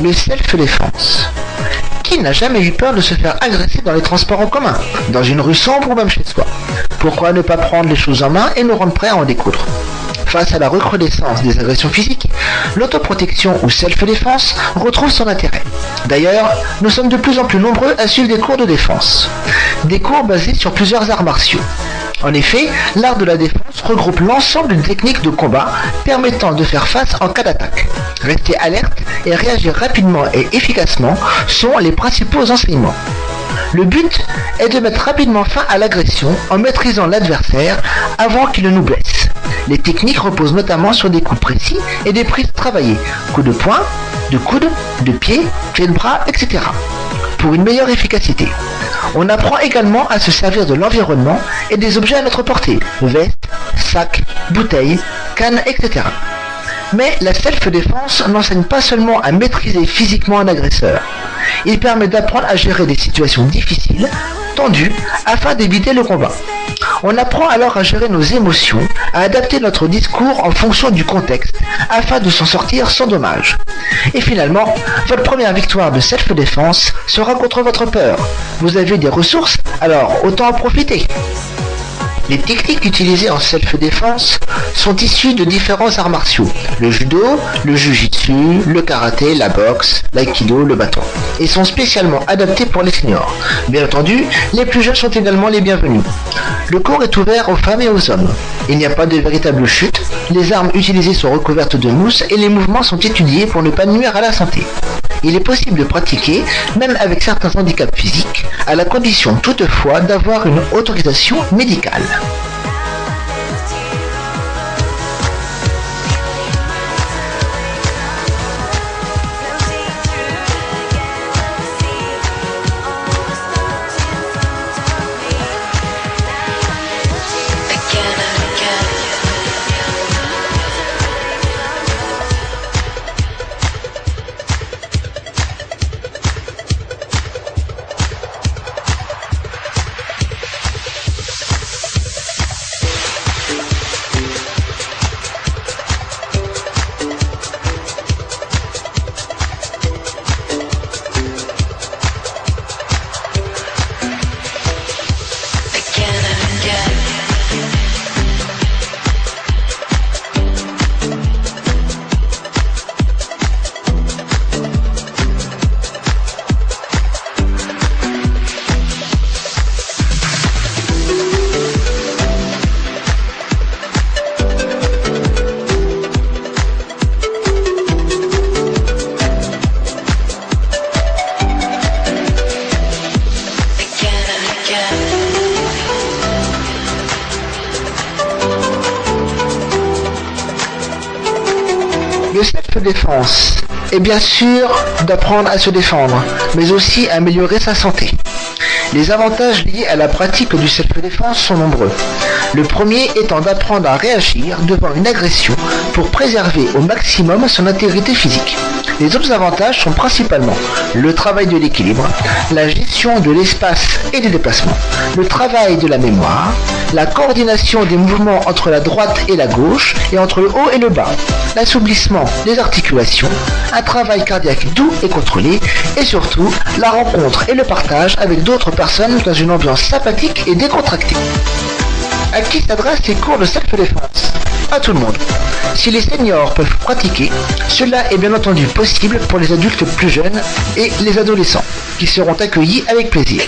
Le self-défense. Qui n'a jamais eu peur de se faire agresser dans les transports en commun, dans une rue sombre ou même chez soi? Pourquoi ne pas prendre les choses en main et nous rendre prêts à en découdre? Face à la recrudescence des agressions physiques, l'autoprotection ou self-défense retrouve son intérêt. D'ailleurs, nous sommes de plus en plus nombreux à suivre des cours de défense. Des cours basés sur plusieurs arts martiaux. En effet, l'art de la défense regroupe l'ensemble des techniques de combat permettant de faire face en cas d'attaque. Rester alerte et réagir rapidement et efficacement sont les principaux enseignements. Le but est de mettre rapidement fin à l'agression en maîtrisant l'adversaire avant qu'il ne nous blesse. Les techniques reposent notamment sur des coups précis et des prises travaillées, coups de poing, de coude, de pied, clé de bras, etc. pour une meilleure efficacité. On apprend également à se servir de l'environnement et des objets à notre portée, vestes, sacs, bouteilles, cannes, etc. Mais la self-défense n'enseigne pas seulement à maîtriser physiquement un agresseur. Il permet d'apprendre à gérer des situations difficiles, tendues, afin d'éviter le combat. On apprend alors à gérer nos émotions, à adapter notre discours en fonction du contexte, afin de s'en sortir sans dommage. Et finalement, votre première victoire de self-défense sera contre votre peur. Vous avez des ressources, alors autant en profiter. Les techniques utilisées en self-défense sont issues de différents arts martiaux. Le judo, le jujitsu, le karaté, la boxe, l'aïkido, le bâton. Et sont spécialement adaptés pour les seniors. Bien entendu, les plus jeunes sont également les bienvenus. Le cours est ouvert aux femmes et aux hommes. Il n'y a pas de véritable chute, les armes utilisées sont recouvertes de mousse et les mouvements sont étudiés pour ne pas nuire à la santé. Il est possible de pratiquer, même avec certains handicaps physiques, à la condition toutefois d'avoir une autorisation médicale. Le self-défense est bien sûr d'apprendre à se défendre, mais aussi à améliorer sa santé. Les avantages liés à la pratique du self-défense sont nombreux. Le premier étant d'apprendre à réagir devant une agression pour préserver au maximum son intégrité physique. Les autres avantages sont principalement le travail de l'équilibre, la gestion de l'espace et des déplacements, le travail de la mémoire, la coordination des mouvements entre la droite et la gauche et entre le haut et le bas, l'assouplissement des articulations, un travail cardiaque doux et contrôlé et surtout la rencontre et le partage avec d'autres personnes dans une ambiance sympathique et décontractée. À qui s'adressent ces cours de self-défense? À tout le monde. Si les seniors peuvent pratiquer, cela est bien entendu possible pour les adultes plus jeunes et les adolescents, qui seront accueillis avec plaisir.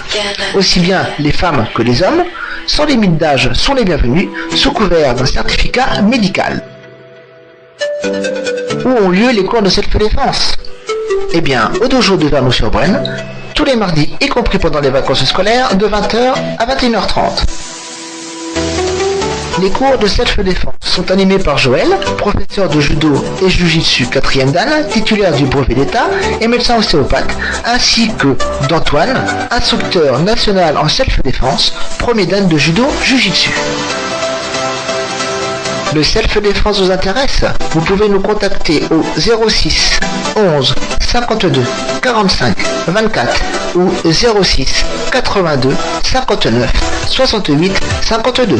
Aussi bien les femmes que les hommes, sans limite d'âge, sont les bienvenus, sous couvert d'un certificat médical. Où ont lieu les cours de self-défense? Eh bien, au dojo de Vernoux-sur-Brenne, tous les mardis, y compris pendant les vacances scolaires, de 20h à 21h30. Les cours de self-défense sont animés par Joël, professeur de judo et jujitsu 4e dan, titulaire du brevet d'État et médecin ostéopathe, ainsi que d'Antoine, instructeur national en self-défense, 1er dan de judo jujitsu. Le self-défense vous intéresse? Vous pouvez nous contacter au 06 11 52 45 24 ou 06 82 59 68 52.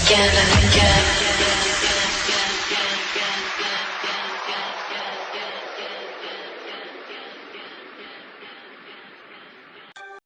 again and again.